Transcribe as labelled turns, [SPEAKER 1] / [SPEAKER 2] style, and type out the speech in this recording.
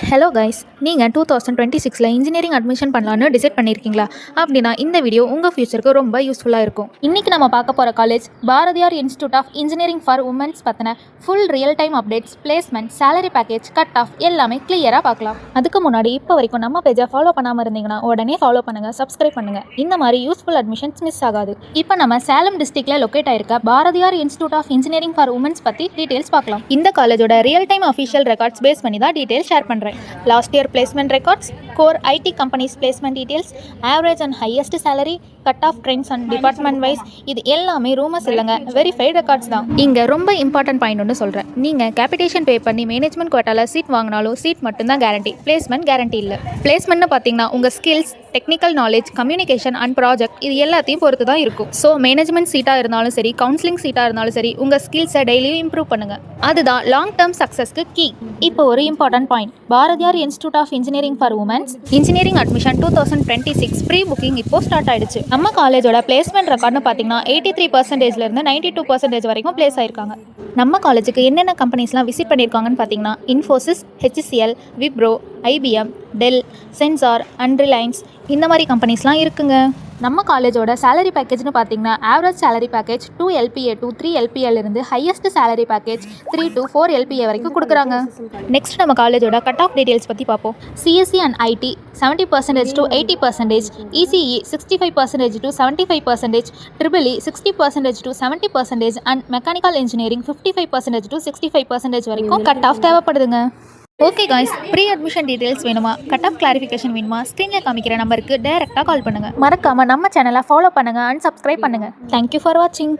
[SPEAKER 1] Hello guys, நீங்கள் 2026 engineering admission பண்ணலான்னு decide பண்ணியிருக்கீங்களா? அப்படின்னா இந்த வீடியோ உங்கள் ஃபியூச்சருக்கு ரொம்ப யூஸ்ஃபுல்லாக இருக்கும். இன்றைக்கி நம்ம பார்க்க போகிற college Bharathiyar institute of engineering for womens பற்றின full real time updates, placement, salary package, cut off எல்லாமே கிளியராக பார்க்கலாம். அதுக்கு முன்னாடி இப்போ வரைக்கும் நம்ம பேஜை ஃபாலோ பண்ணாமல் இருந்தீங்கன்னா உடனே ஃபாலோ பண்ணுங்கள், சப்ஸ்கிரைப் பண்ணுங்கள். இந்த மாதிரி யூஸ்ஃபுல் அட்மிஷன்ஸ் மிஸ் ஆகாது. இப்போ நம்ம சேலம் டிஸ்ட்ரிக்டில் லொக்கேட் ஆயிருக்க Bharathiyar institute of engineering for womens பற்றி டீட்டெயில்ஸ் பார்க்கலாம். இந்த காலேஜோட real time official records base பண்ணி தான் டீட்டெயில்ஸ் ஷேர் பண்ணுறேன். Last year placement records, core IT companies placement details, average and highest salary, cut off trends and department wise, இது எல்லாமே rumours இல்லைங்க, வெரிஃபைடு ரெக்கார்ட்ஸ் தான். இங்கே ரொம்ப இம்பார்ட்டன்ட் பாயிண்ட் ஒன்று சொல்கிறேன். நீங்கள் கேபிடேஷன் பே பண்ணி மேனேஜ்மெண்ட் கோட்டாவில் சீட் வாங்கினாலும் சீட் மட்டும்தான் கேரண்டி, பிளேஸ்மெண்ட் கேரண்டி இல்லை. பிளேஸ்மெண்ட்னு பார்த்தீங்கன்னா உங்கள் skills, technical knowledge, communication and project இது எல்லாத்தையும் பொறுத்து தான் இருக்கும். ஸோ மேனேஜ்மெண்ட் சீட்டாக இருந்தாலும் சரி, கவுன்சிலிங் சீட்டாக இருந்தாலும் சரி, உங்கள் ஸ்கில்ஸை டெய்லியும் இம்ப்ரூவ் பண்ணுங்கள். அதுதான் லாங் டேர்ம் சக்ஸஸ்க்கு கீ. இப்போ ஒரு important point, Bharathiyar institute of engineering for womens engineering admission 2026 pre booking இப்போ ஸ்டார்ட் ஆயிடுச்சு. நம்ம காலேஜோட பிளேஸ்மெண்ட் ரெக்கார்ட்னு பார்த்தீங்கன்னா 83%லேருந்து 92% வரைக்கும் பிளேஸ் ஆயிருக்காங்க. நம்ம காலேஜுக்கு என்னென்ன கம்பெனிஸ்லாம் விசிட் பண்ணியிருக்காங்கன்னு பார்த்தீங்கன்னா Infosys, HCL, Wipro, IBM, Dell, சென்சார் அண்ட் ரிலையன்ஸ் இந்த மாதிரி கம்பெனிஸ்லாம் இருக்குங்க. நம்ம காலேஜோட சேலரி பேக்கேஜ்னு பார்த்தீங்கன்னா average salary package 2 LPA to 3 LPA இருந்து highest salary package 3 to 4 LPA வரைக்கும் கொடுக்குறாங்க. நெக்ஸ்ட் நம்ம காலேஜோட கட் ஆஃப் டீடைல்ஸ் பற்றி பார்ப்போம். CSE and IT 70% to 80%, ECE 65% to 75%, EEE 60% to 70% and mechanical engineering 55% to 65% வரைக்கும் கட் ஆஃப் தேவைப்படுதுங்க. Okay guys, pre admission details வேணுமா, கட் ஆஃப் கிளாரிஃபிகேஷன் வேணுமா, ஸ்க்ரீனில் காமிக்கிற நம்பருக்கு டைரெக்டாக கால் பண்ணுங்கள். மறக்காமல் நம்ம சேனலை ஃபாலோ பண்ணுங்கள் அண்ட் சப்ஸ்கிரைப் பண்ணுங்கள். தேங்க்யூ ஃபார் வாட்சிங்.